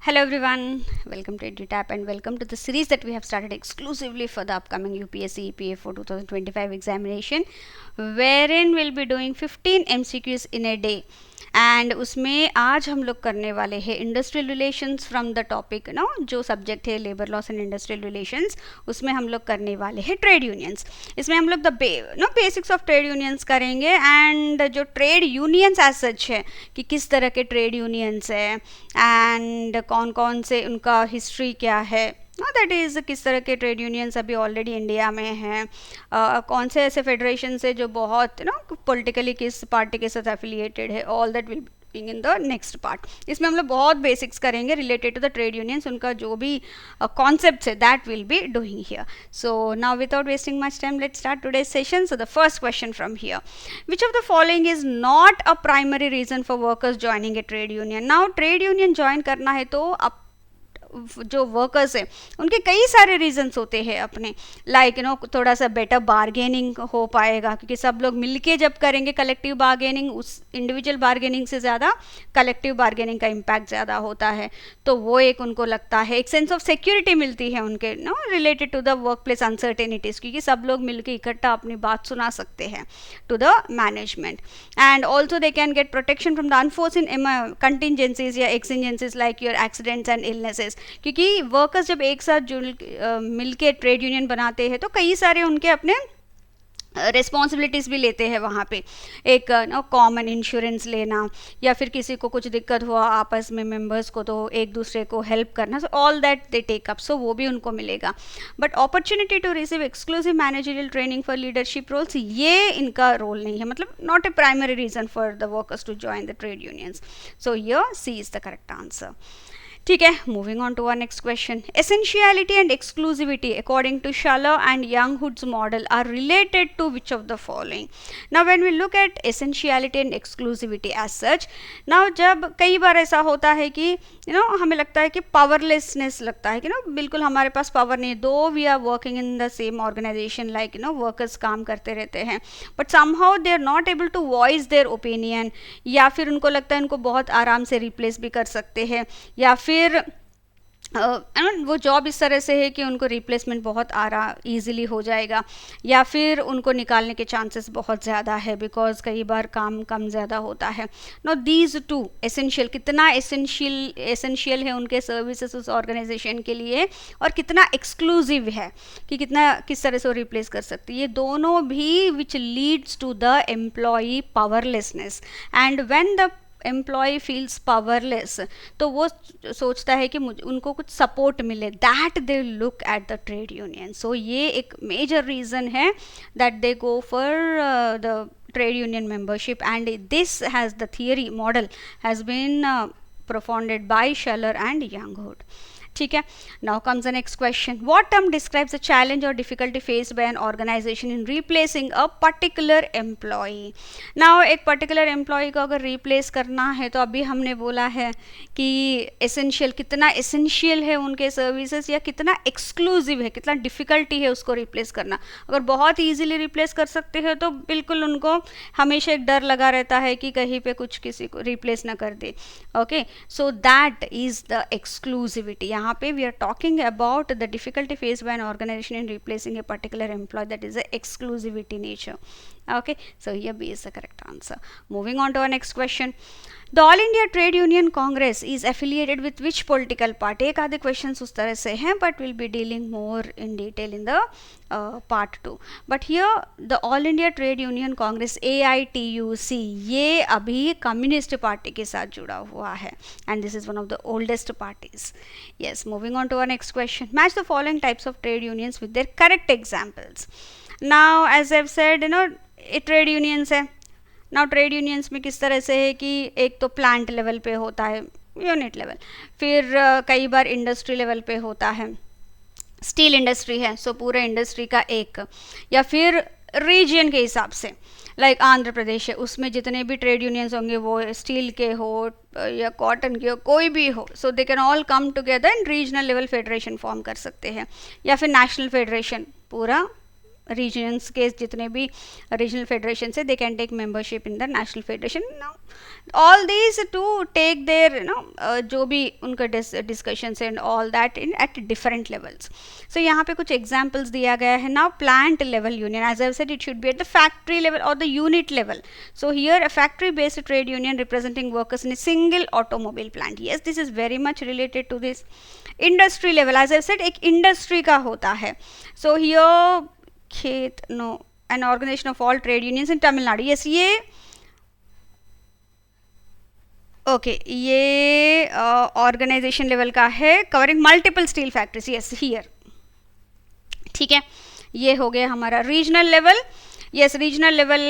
Hello everyone, welcome to EduTap and welcome to the series that we have started exclusively for the upcoming UPSC EPA for 2025 examination, wherein we'll be doing 15 MCQs in a day. And उसमें आज हम लोग करने वाले हैं industrial relations from the topic जो subject है labour laws and industrial relations, उसमें हम लोग करने वाले हैं ट्रेड यूनियंस. इसमें हम लोग the basics of trade unions करेंगे एंड जो ट्रेड यूनियंस एज सच है कि किस तरह के ट्रेड यूनियंस है एंड कौन कौन से उनका हिस्ट्री क्या है, दैट इज़ किस तरह के ट्रेड यूनियंस अभी ऑलरेडी इंडिया में हैं, कौन से ऐसे फेडरेशन है जो बहुत पॉलिटिकली किस पार्टी के साथ एफिलिएटेड है, all that will be in the next part. इसमें हम लोग बहुत बेसिक्स करेंगे related to the trade unions, उनका जो भी कॉन्सेप्ट है that will be doing here. So now without wasting much time let's start today's session. So the first question from here, which of the following is not a primary reason for workers joining a trade union. Now trade union join करना है तो जो workers है उनके कई सारे reasons होते हैं अपने, लाइक थोड़ा सा बेटर बार्गेनिंग हो पाएगा क्योंकि सब लोग मिलके जब करेंगे कलेक्टिव बार्गेनिंग, उस इंडिविजुअल बार्गेनिंग से ज़्यादा कलेक्टिव बार्गेनिंग का इम्पैक्ट ज़्यादा होता है, तो वो एक उनको लगता है. एक सेंस ऑफ सिक्योरिटी मिलती है उनके related to the workplace uncertainties, क्योंकि सब लोग मिलके इकट्ठा अपनी बात सुना सकते हैं to the management. And also they can get protection from the unforeseen contingencies या exigencies like your accidents and illnesses, क्योंकि वर्कर्स जब एक साथ मिलके ट्रेड यूनियन बनाते हैं तो कई सारे उनके अपने रिस्पॉन्सिबिलिटीज़ भी लेते हैं वहाँ पे, एक कॉमन इंश्योरेंस लेना या फिर किसी को कुछ दिक्कत हुआ आपस में मेंबर्स को तो एक दूसरे को हेल्प करना, so all that they take up, so वो भी उनको मिलेगा. But opportunity to receive exclusive managerial training for leadership roles, ये इनका रोल नहीं है, मतलब not a primary reason for the workers to join the trade unions. So here C is the correct answer. ठीक है, moving on to our next question. Essentiality and exclusivity according to Schaller and Younghood's model are related to which of the following. Now when we look at essentiality and exclusivity as such, now जब कई बार ऐसा होता है कि हमें लगता है कि पावरलेसनेस लगता है कि बिल्कुल हमारे पास पावर नहीं है, though we are working in the same organisation, like workers काम करते रहते हैं, but somehow they are not able to voice their opinion, या फिर उनको लगता है उनको बहुत आराम से रिप्लेस भी कर सकते हैं, या फिर वो जॉब इस तरह से है कि उनको रिप्लेसमेंट बहुत ईजिली हो जाएगा, या फिर उनको निकालने के चांसेस बहुत ज़्यादा है बिकॉज कई बार काम कम ज़्यादा होता है. नो दीज टू एसेंशियल, कितना एसेंशियल है उनके सर्विसेज उस ऑर्गेनाइजेशन के लिए और कितना एक्सक्लूसिव है कि कितना किस तरह से वो रिप्लेस कर सकती है, ये दोनों भी which leads to the employee powerlessness. And when the employee feels powerless, तो वो सोचता है कि उनको कुछ सपोर्ट मिले, that they look at the trade union. So ये एक मेजर रीज़न है that they go for the trade union membership, and this has the theory model has been propounded by Schaller and Younghood. ठीक है, now comes the next question. What term describes the challenge और difficulty faced by an organisation in replacing a particular employee. Now एक particular employee को अगर replace करना है तो अभी हमने बोला है कि एसेंशियल, कितना एसेंशियल है उनके सर्विसेज या कितना एक्सक्लूसिव है, कितना डिफिकल्टी है उसको रिप्लेस करना. अगर बहुत ईजिली रिप्लेस कर सकते हैं तो बिल्कुल उनको हमेशा एक डर लगा रहता है कि कहीं पे कुछ किसी को रिप्लेस ना कर दे. Okay, so that is the exclusivity. यहाँ पे we are talking about the difficulty faced by an organisation in replacing a particular employee, that is the exclusivity nature. Okay, so here B is the correct answer. Moving on to our next question. The All India Trade Union Congress is affiliated with which political party? एक आधे questions उस तरह से हैं, but we'll be dealing more in detail in the part 2. But here the All India Trade Union Congress AITUC, ये अभी communist party के साथ जुड़ा हुआ है, and this is one of the oldest parties. Yes, moving on to our next question. Match the following types of trade unions with their correct examples. Now as I've said, trade unions है. Now trade unions में किस तरह से है कि एक तो plant level पे होता है, यूनिट लेवल, फिर कई बार इंडस्ट्री लेवल पे होता है, स्टील इंडस्ट्री है सो पूरे इंडस्ट्री का एक, या फिर रीजन के हिसाब से, लाइक आंध्र प्रदेश है उसमें जितने भी ट्रेड यूनियंस होंगे वो स्टील के हो या कॉटन के हो, कोई भी हो, so they can all come together and regional level federation form कर सकते हैं, या फिर नेशनल फेडरेशन पूरा रीजन्स के जितने भी रीजनल फेडरेशन है, they can take membership in the national federation. All these to take their जो भी उनका discussions and all that in at different levels. So यहाँ पे कुछ एग्जाम्पल्स दिया गया है. Now plant level union, as I said, it should be at the factory level और the unit level. So here a factory based trade union representing workers in a single automobile plant. Yes, this is very much related to this. Industry level, as I said, एक industry का होता है. So here खेत, no, an organisation of all trade unions in Tamil Nadu. Yes, ये okay, ये organisation level का है, covering multiple steel factories. Yes, here, ठीक है. ये हो गया हमारा regional level. Yes, regional level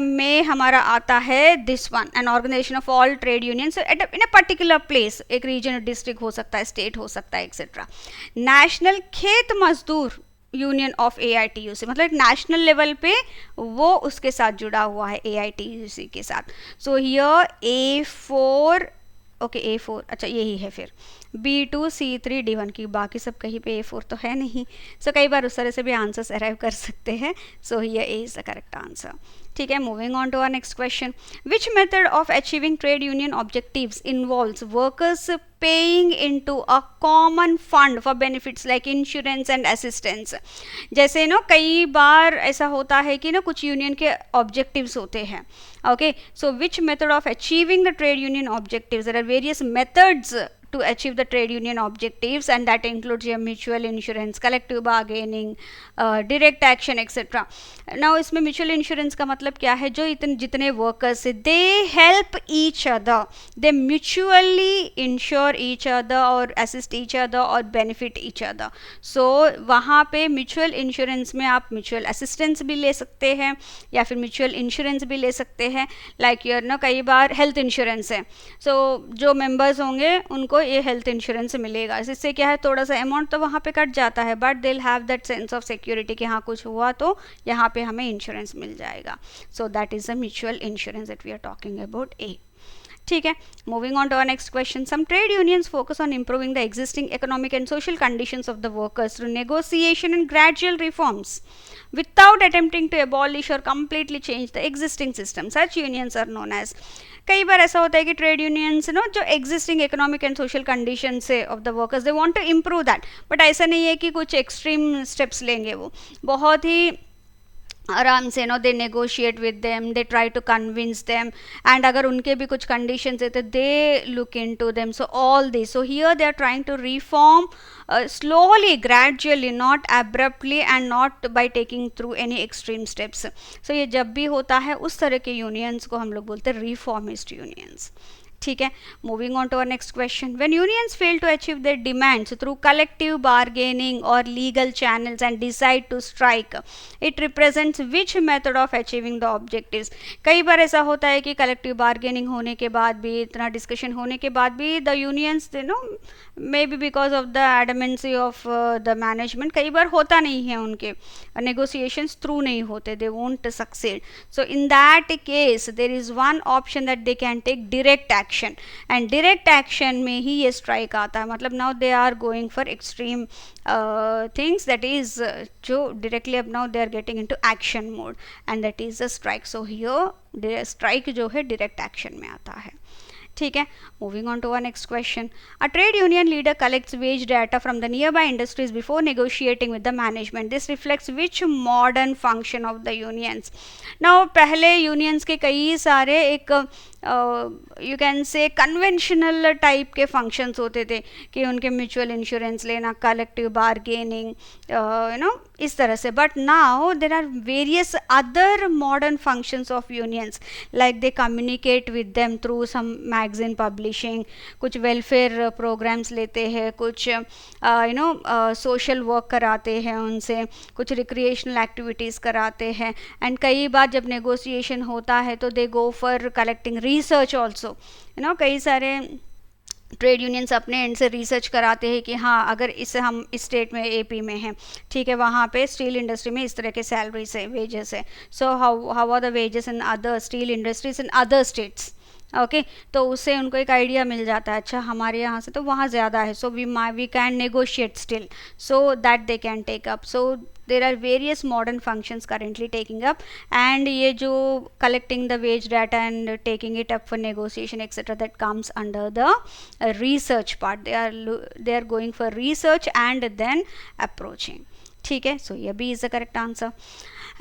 में हमारा आता है this one, an organisation of all trade unions in a particular place. एक रीजन, डिस्ट्रिक्ट हो सकता है, स्टेट हो सकता है, एक्सेट्रा. नेशनल खेत मजदूर यूनियन ऑफ AITUC, मतलब नेशनल लेवल पे वो उसके साथ जुड़ा हुआ है, AITUC के साथ. So here A4, okay, A4, अच्छा यही है. फिर B2, C3, D1 की, बाकी सब कहीं पे A4 तो है नहीं. सो कई बार उस तरह से भी आंसर्स अराइव कर सकते हैं. So here A is the correct answer. ठीक है, moving on to our next question. Which method of achieving trade union objectives involves workers paying into a common fund for benefits like insurance and assistance. जैसे कई बार ऐसा होता है कि कुछ यूनियन के ऑब्जेक्टिव्स होते हैं. Okay, so which method of achieving the trade union objectives? There are various methods to achieve the trade union objectives, and that includes your mutual insurance, collective bargaining, direct action, etc. Now इसमें mutual insurance का मतलब क्या है? जो जितने workers है, they help each other, they mutually insure each other और assist each other और benefit each other. So वहाँ पे mutual insurance में आप mutual assistance भी ले सकते हैं या फिर mutual insurance भी ले सकते हैं. Like your कई बार health insurance है, so जो members होंगे उनको ये हेल्थ इंश्योरेंस मिलेगा. इससे क्या है, थोड़ा सा अमाउंट तो वहाँ पे कट जाता है, but they will have that sense of security कि हाँ कुछ हुआ तो यहाँ पे हमें इंश्योरेंस मिल जाएगा. So that is a mutual insurance that we are talking about. ठीक है, moving on to our next question. Some trade unions focus on improving the existing economic and social conditions of the workers through negotiation and gradual reforms without attempting to abolish or completely change the existing system. Such unions are known as. कई बार ऐसा होता है कि trade unions जो existing economic and social condition से of the workers, they want to improve that, but ऐसा नहीं है कि कुछ एक्सट्रीम स्टेप्स लेंगे. वो बहुत ही आराम से they negotiate with them, they try to convince them, and अगर उनके भी कुछ कंडीशंस है तो they look into them. So all this, so here they are trying to reform slowly, gradually, not abruptly and not by taking through any extreme steps. So ये जब भी होता है उस तरह के यूनियंस को हम लोग बोलते हैं रिफॉर्मिस्ट यूनियंस. ठीक है, moving on to our next question. When unions fail to achieve their demands through collective bargaining और legal channels and decide to strike, it represents which method of achieving the objectives. कई बार ऐसा होता है कि collective bargaining होने के बाद भी, इतना डिस्कशन होने के बाद भी, the unions may be because of the adamancy of the management, कई बार होता नहीं है, उनके नेगोशिएशंस थ्रू नहीं होते, they won't succeed. So in that case there is one option that they can take direct action, and direct action में ही ये स्ट्राइक आता है. मतलब now they are going for extreme things, that is जो directly अब now they are getting into action mode, and that is the strike. So here strike जो है डायरेक्ट एक्शन में आता है. ठीक है, moving on to our next question. A trade union leader collects wage data from the nearby industries before negotiating with the management. This reflects which modern function of the unions. Now पहले unions के कई सारे एक you can say conventional type के functions होते थे कि उनके म्यूचुअल इंश्योरेंस लेना, कलेक्टिव बार्गेनिंग, इस तरह से. But now there are various other modern functions of unions, like they communicate with them through some magazine publishing, कुछ वेलफेयर प्रोग्राम्स लेते हैं, कुछ सोशल वर्क कराते हैं उनसे, कुछ रिक्रिएशनल एक्टिविटीज़ कराते हैं, एंड कई बार जब नेगोशिएशन होता है तो they go for collecting research also. कई सारे ट्रेड यूनियंस अपने एंड से रिसर्च कराते हैं कि हाँ अगर इसे हम इस स्टेट में AP में हैं, ठीक है, वहाँ पे स्टील इंडस्ट्री में इस तरह के सैलरीज है, वेजेस है. So how are the wages in other steel industries in other states. Okay, तो उससे उनको एक आइडिया मिल जाता है, अच्छा हमारे यहाँ से तो वहाँ ज़्यादा है, so we can negotiate still, so that they can take up. So there are various modern functions currently taking up, and ये जो collecting the wage data and taking it up for negotiation etcetera, that comes under the research part. They are going for research and then approaching. ठीक है, so ये भी is the correct answer.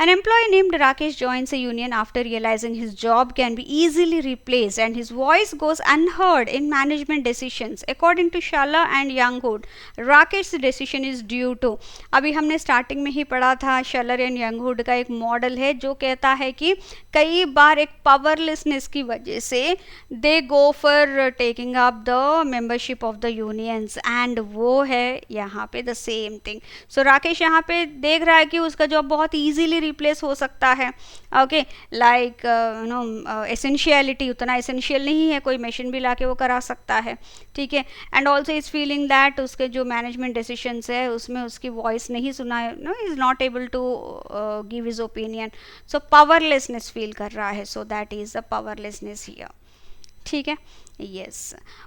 An employee named Rakesh joins a union after realizing his job can be easily replaced and his voice goes unheard in management decisions. According to Shala and Younghood, Rakesh's decision is due to, अभी हमने starting में ही पढ़ा था, शलर and यंगहुड का एक model है जो कहता है कि कई बार एक पावरलेसनेस की वजह से they go for taking up the membership of the unions, and वो है यहाँ पे the same thing. So Rakesh यहाँ पे देख रहा है कि उसका जॉब बहुत ईजीली रिप्लेस हो सकता है. ओके, लाइक एसेंशियलिटी उतना एसेंशियल नहीं है, कोई मशीन भी लाके वो करा सकता है. ठीक है, and also is feeling that उसके जो मैनेजमेंट डिसीजंस है उसमें उसकी वॉइस नहीं सुना, no is not able to give his opinion. So powerlessness feel कर रहा है. So that is the powerlessness here. ठीक है, yes.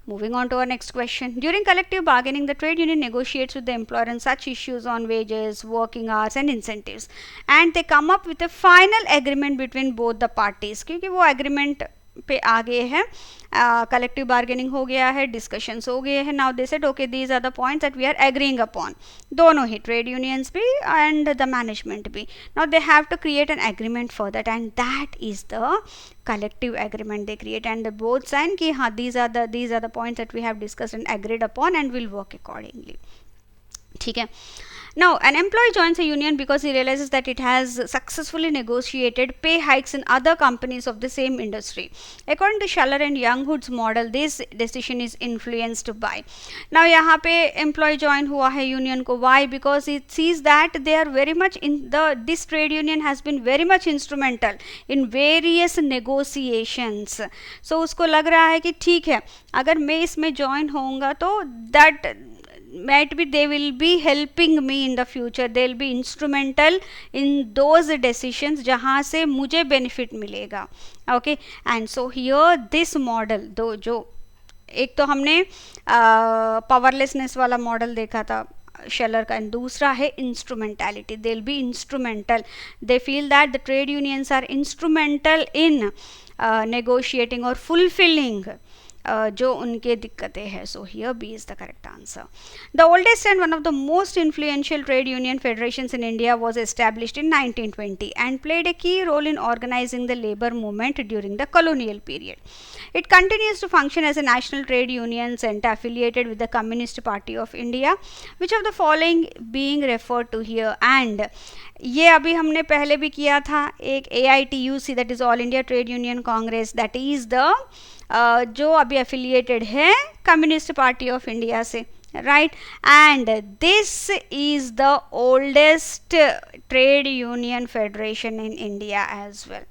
Moving on to our next question. During collective bargaining, the trade union negotiates with the employer on such issues on wages, working hours and incentives, and they come up with a final agreement between both the parties. क्योंकि वो agreement पे आ गए हैं, collective bargaining हो गया है, discussions हो गए हैं. Now they said okay these are the points that we are agreeing upon, दोनों ही ट्रेड यूनियंस भी एंड द मैनेजमेंट भी. Now they have to create an agreement for that, and that is the collective agreement they create, and the both sign ki ha these are the points that we have discussed and agreed upon and will work accordingly. ठीक है. Now, an employee joins a union because he realizes that it has successfully negotiated pay hikes in other companies of the same industry. According to Schaller and Younghood's model, this decision is influenced by. Now, यहाँ पे employee join हुआ है union को. Why? Because it sees that they are very much this trade union has been very much instrumental in various negotiations. So उसको लग रहा है कि ठीक है, अगर मैं इसमें join होऊंगा तो that might be they will be helping me in the future, they will be instrumental in those decisions जहाँ से मुझे benefit मिलेगा. okay, and so here this model, दो जो एक तो हमने पावरलेसनेस वाला मॉडल देखा था शेलर का, एंड दूसरा है instrumentality. They will be instrumental, they feel that the trade unions are instrumental in negotiating और फुलफिलिंग जो उनके दिक्कतें हैं. So here B is the correct answer. The oldest and one of the most influential trade union federations in India was established in 1920 and played a key role in organizing the labor movement during the colonial period. It continues to function as a national trade union center affiliated with the Communist Party of India. Which of the following being referred to here? And ये अभी हमने पहले भी किया था, एक AITUC that is all India trade union Congress, that is the जो अभी एफिलिएटेड है कम्युनिस्ट पार्टी ऑफ इंडिया से, right? And this is the oldest trade union federation in India as well.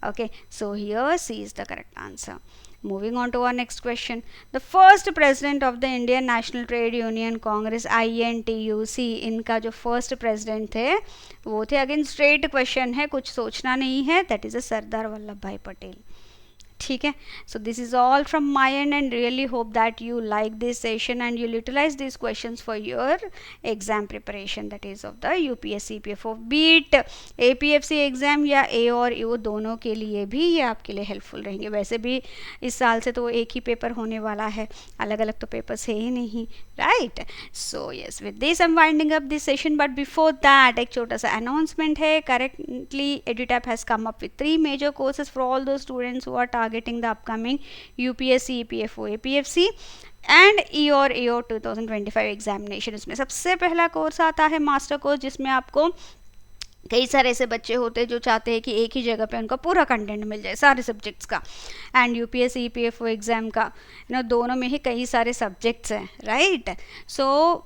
Okay, so here C is the correct answer. Moving on to our next question. The first president of the Indian National Trade Union Congress INTUC, इनका जो first president थे वो थे, again straight question है, कुछ सोचना नहीं है, that is a Sardar Vallabh भाई पटेल. ठीक है, so this is all from my end and really hope that you like this session and you'll utilize these questions for your exam preparation, that is of the UPSC PFO, be it APFC exam या A और E, दोनों के लिए भी ये आपके लिए helpful रहेंगे. वैसे भी इस साल से तो एक ही पेपर होने वाला है, अलग अलग तो पेपर्स है ही नहीं, right? So yes, with this I am winding up this session, but before that एक छोटा सा अनाउंसमेंट है. Currently EduTap has come up with 3 major courses for all those students who are targeting the upcoming UPSC, EPFO, APFC and E और AO 2025 examination. इसमें सबसे पहला course आता है मास्टर कोर्स, जिसमें आपको कई सारे ऐसे बच्चे होते हैं जो चाहते हैं कि एक ही जगह पे उनका पूरा कंटेंट मिल जाए सारे सब्जेक्ट्स का, एंड यूपीएससी ईपीएफओ एग्ज़ाम का दोनों में ही कई सारे सब्जेक्ट्स हैं, राइट? सो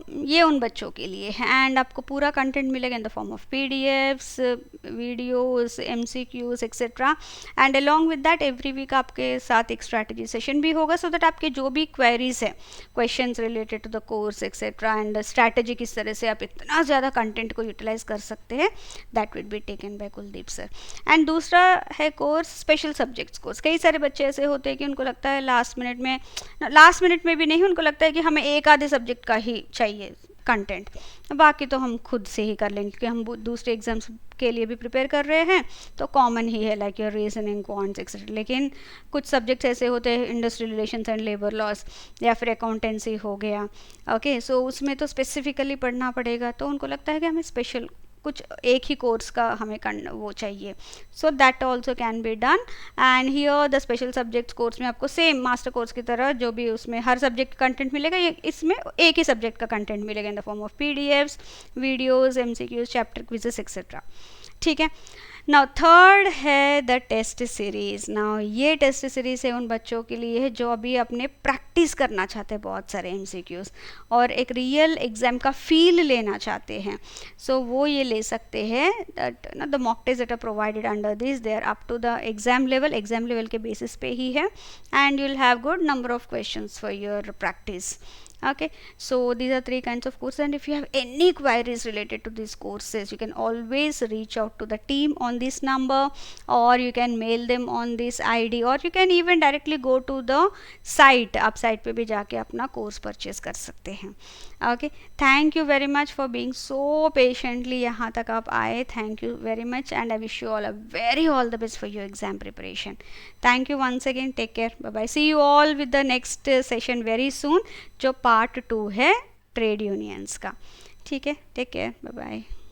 ये उन बच्चों के लिए है, एंड आपको पूरा कंटेंट मिलेगा in the form of PDFs, videos, MCQs etcetera, and along with that every week आपके साथ एक स्ट्रैटेजी सेशन भी होगा, सो दैट आपके जो भी क्वेरीज है, questions related to the course etcetera and strategy किस तरह से आप इतना ज़्यादा कंटेंट को यूटिलाइज कर सकते हैं, that will be taken by Kuldeep sir. And दूसरा है कोर्स स्पेशल सब्जेक्ट्स कोर्स. कई सारे बच्चे ऐसे होते हैं कि उनको लगता है लास्ट मिनट में भी नहीं, उनको लगता है कि हमें एक आधे सब्जेक्ट का ही चाहिए, कंटेंट, बाकी तो हम खुद से ही कर लेंगे क्योंकि हम दूसरे एग्जाम्स के लिए भी प्रिपेयर कर रहे हैं, तो कॉमन ही है like your reasoning, quants etcetera. लेकिन कुछ सब्जेक्ट्स ऐसे होते हैं, industrial relations and labour laws या फिर अकाउंटेंसी हो गया, ओके, सो उसमें तो स्पेसिफिकली पढ़ना पड़ेगा, तो उनको लगता है कि हमें स्पेशल कुछ एक ही कोर्स का हमें वो चाहिए, so that also can be done. And here the special subjects course में आपको सेम मास्टर कोर्स की तरह जो भी उसमें हर सब्जेक्ट कंटेंट मिलेगा, ये इसमें एक ही सब्जेक्ट का कंटेंट मिलेगा in the form of PDFs, videos, MCQs, chapter quizzes etcetera, ठीक है। नाउ थर्ड है द टेस्ट सीरीज़। नाउ ये टेस्ट सीरीज़ है उन बच्चों के लिए है जो अभी अपने प्रैक्टिस करना चाहते हैं बहुत सारे MCQs और एक रियल एग्ज़ाम का फील लेना चाहते हैं, सो वो ये ले सकते हैं। That the mock test that are provided under this, they are up to the exam level के बेसिस पे ही है, and you will have good number of questions for your practice, okay, so these are 3 kinds of courses, and if you have any queries related to these courses, you can always reach out to the team on this number, or you can mail them on this ID, or you can even directly go to the site, आप site पे भी जाके अपना course purchase कर सकते हैं, okay. Thank you very much for being so patiently यहाँ तक आप आए, thank you very much, and I wish you all a very all the best for your exam preparation. Thank you once again, take care, bye bye, see you all with the next session very soon, जो part 2 है trade unions का, ठीक है, take care, bye bye.